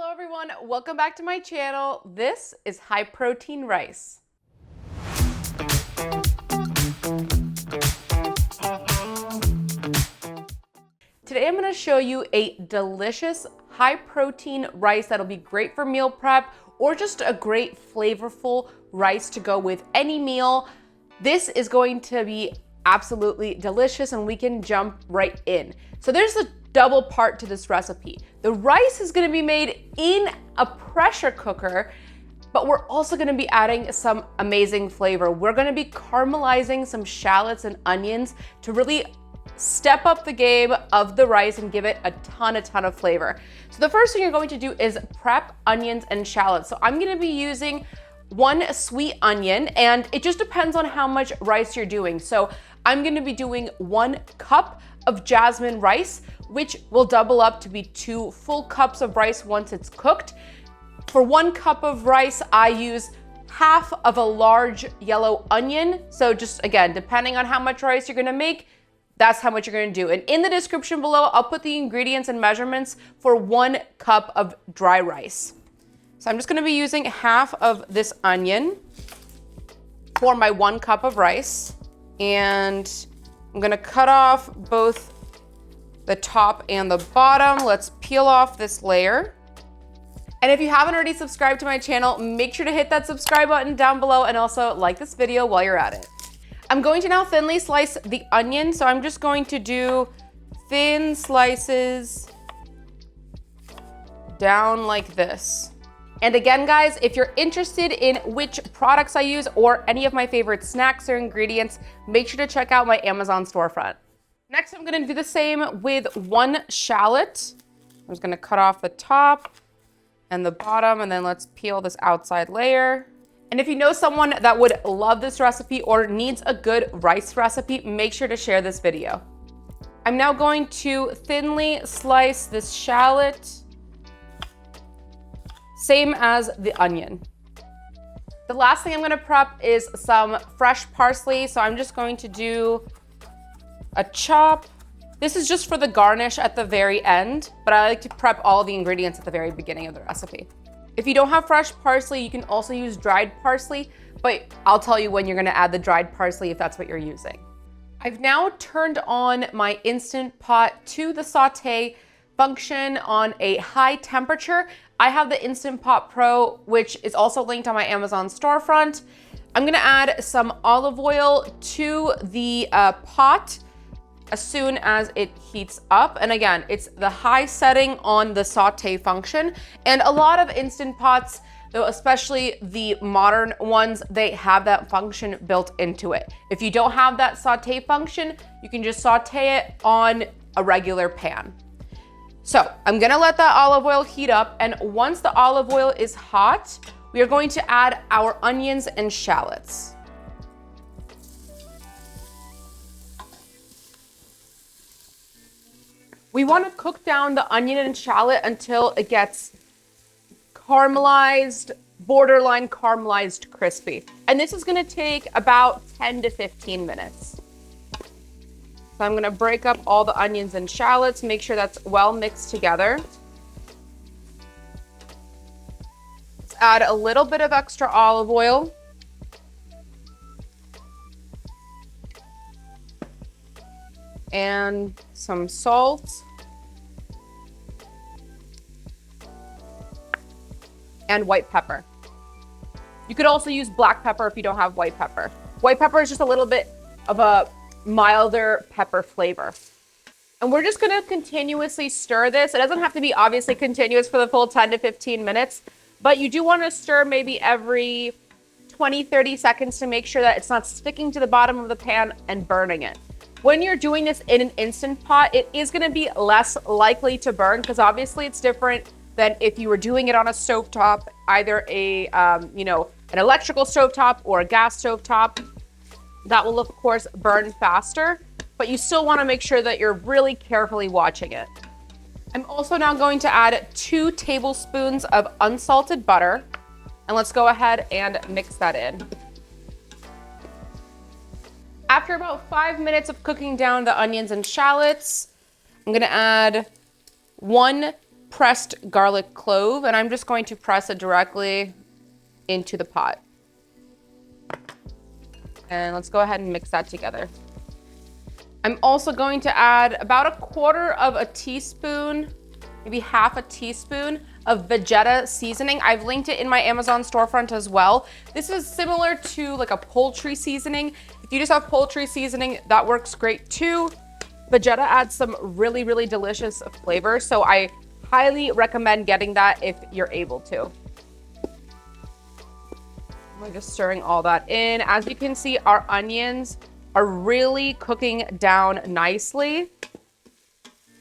Hello everyone, welcome back to my channel. This is high protein rice. Today I'm going to show you a delicious high protein rice that'll be great for meal prep or just a great flavorful rice to go with any meal. This is going to be absolutely delicious and we can jump right in. So there's a double part to this recipe. The rice is gonna be made in a pressure cooker, but we're also gonna be adding some amazing flavor. We're gonna be caramelizing some shallots and onions to really step up the game of the rice and give it a ton of flavor. So the first thing you're going to do is prep onions and shallots. So I'm gonna be using one sweet onion, and it just depends on how much rice you're doing. So I'm gonna be doing 1 cup of jasmine rice, which will double up to be 2 full cups of rice once it's cooked. For 1 cup of rice, I use half of a large yellow onion. So just again, depending on how much rice you're gonna make, that's how much you're gonna do. And in the description below, I'll put the ingredients and measurements for 1 cup of dry rice. So I'm just gonna be using half of this onion for my 1 cup of rice. And I'm gonna cut off both the top and the bottom. Let's peel off this layer. And if you haven't already subscribed to my channel, make sure to hit that subscribe button down below and also like this video while you're at it. I'm going to now thinly slice the onion. So I'm just going to do thin slices down like this. And again, guys, if you're interested in which products I use or any of my favorite snacks or ingredients, make sure to check out my Amazon storefront. Next, I'm gonna do the same with 1 shallot. I'm just gonna cut off the top and the bottom, and then let's peel this outside layer. And if you know someone that would love this recipe or needs a good rice recipe, make sure to share this video. I'm now going to thinly slice this shallot, same as the onion. The last thing I'm gonna prep is some fresh parsley. So I'm just going to do a chop. This is just for the garnish at the very end, but I like to prep all the ingredients at the very beginning of the recipe. If you don't have fresh parsley, you can also use dried parsley, but I'll tell you when you're gonna add the dried parsley if that's what you're using. I've now turned on my Instant Pot to the saute function on a high temperature. I have the Instant Pot Pro, which is also linked on my Amazon storefront. I'm gonna add some olive oil to the pot as soon as it heats up. And again, it's the high setting on the saute function. And a lot of Instant Pots, though, especially the modern ones, they have that function built into it. If you don't have that saute function, you can just saute it on a regular pan. So I'm gonna let that olive oil heat up, and once the olive oil is hot, we are going to add our onions and shallots. We wanna cook down the onion and shallot until it gets caramelized, borderline caramelized crispy. And this is gonna take about 10 to 15 minutes. So I'm gonna break up all the onions and shallots, make sure that's well mixed together. Let's add a little bit of extra olive oil. And some salt. And white pepper. You could also use black pepper if you don't have white pepper. White pepper is just a little bit of a milder pepper flavor. And we're just gonna continuously stir this. It doesn't have to be obviously continuous for the full 10 to 15 minutes, but you do wanna stir maybe every 20, 30 seconds to make sure that it's not sticking to the bottom of the pan and burning it. When you're doing this in an Instant Pot, it is gonna be less likely to burn because obviously it's different than if you were doing it on a stovetop, either an electrical stovetop or a gas stovetop. That will of course burn faster, but you still wanna make sure that you're really carefully watching it. I'm also now going to add 2 tablespoons of unsalted butter, and let's go ahead and mix that in. After about 5 minutes of cooking down the onions and shallots, I'm gonna add 1 pressed garlic clove, and I'm just going to press it directly into the pot. And let's go ahead and mix that together. I'm also going to add about 1/4 of a teaspoon, maybe half a teaspoon of vegeta seasoning. I've linked it in my Amazon storefront as well. This is similar to like a poultry seasoning. If you just have poultry seasoning, that works great too. Vegeta adds some really, really delicious flavor, so I highly recommend getting that if you're able to. We're just stirring all that in. As you can see, our onions are really cooking down nicely.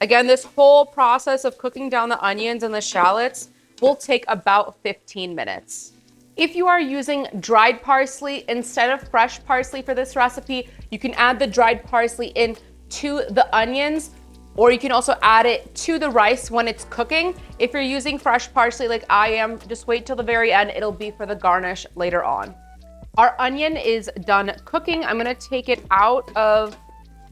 Again, this whole process of cooking down the onions and the shallots will take about 15 minutes. If you are using dried parsley instead of fresh parsley for this recipe, you can add the dried parsley in to the onions, or you can also add it to the rice when it's cooking. If you're using fresh parsley like I am, just wait till the very end. It'll be for the garnish later on. Our onion is done cooking. I'm gonna take it out of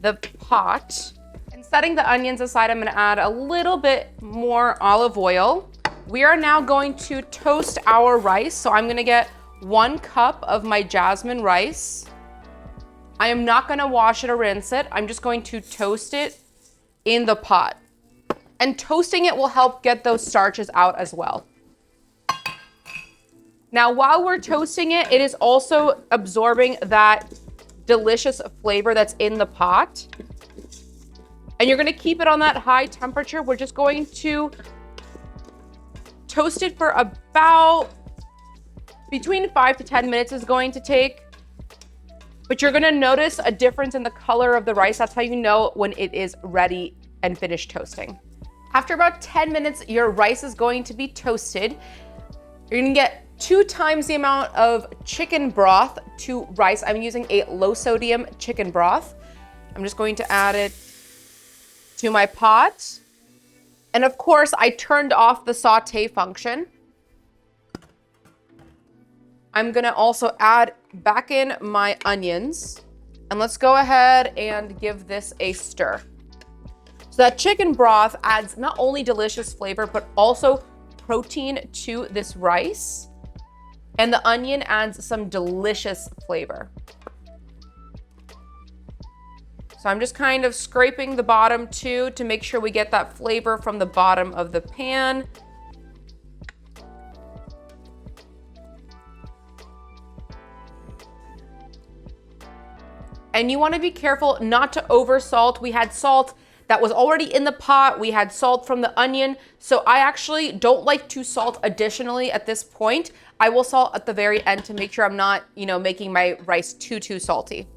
the pot. And setting the onions aside, I'm gonna add a little bit more olive oil. We are now going to toast our rice. So I'm gonna get 1 cup of my jasmine rice. I am not gonna wash it or rinse it. I'm just going to toast it in the pot. And toasting it will help get those starches out as well. Now, while we're toasting it, it is also absorbing that delicious flavor that's in the pot. And you're gonna keep it on that high temperature. We're just going to toast it for about between 5 to 10 minutes is going to take. But you're gonna notice a difference in the color of the rice. That's how you know when it is ready and finished toasting. After about 10 minutes, your rice is going to be toasted. You're gonna get 2 times the amount of chicken broth to rice. I'm using a low sodium chicken broth. I'm just going to add it to my pot. And of course, I turned off the saute function. I'm gonna also add back in my onions. And let's go ahead and give this a stir. So that chicken broth adds not only delicious flavor, but also protein to this rice. And the onion adds some delicious flavor. So I'm just kind of scraping the bottom too to make sure we get that flavor from the bottom of the pan. And you want to be careful not to over salt. We had salt that was already in the pot. We had salt from the onion. So I actually don't like to salt additionally at this point. I will salt at the very end to make sure I'm not, making my rice too salty.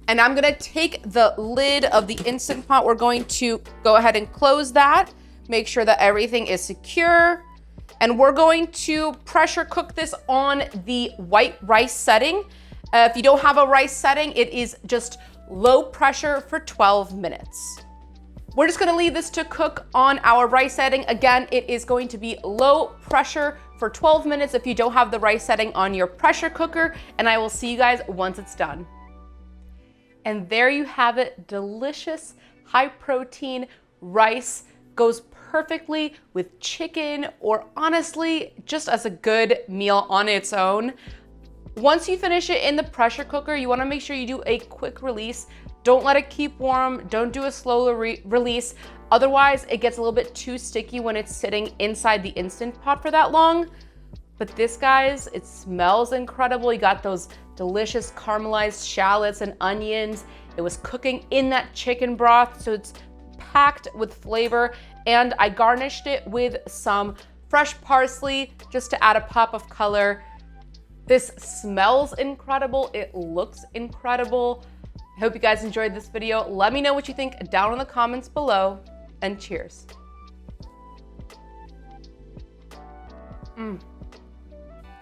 And I'm gonna take the lid of the Instant Pot. We're going to go ahead and close that. Make sure that everything is secure. And we're going to pressure cook this on the white rice setting. If you don't have a rice setting, it is just low pressure for 12 minutes. We're just gonna leave this to cook on our rice setting. Again, it is going to be low pressure for 12 minutes if you don't have the rice setting on your pressure cooker, and I will see you guys once it's done. And there you have it, delicious, high protein rice. Goes perfectly with chicken, or honestly, just as a good meal on its own. Once you finish it in the pressure cooker, you wanna make sure you do a quick release. Don't let it keep warm. Don't do a slow release. Otherwise, it gets a little bit too sticky when it's sitting inside the Instant Pot for that long. But this, guys, it smells incredible. You got those delicious caramelized shallots and onions. It was cooking in that chicken broth, so it's packed with flavor. And I garnished it with some fresh parsley just to add a pop of color. This smells incredible. It looks incredible. I hope you guys enjoyed this video. Let me know what you think down in the comments below, and cheers.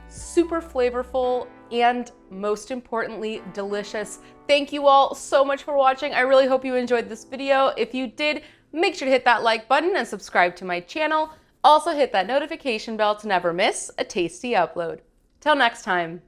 Super flavorful and most importantly, delicious. Thank you all so much for watching. I really hope you enjoyed this video. If you did, make sure to hit that like button and subscribe to my channel. Also hit that notification bell to never miss a tasty upload. Till next time.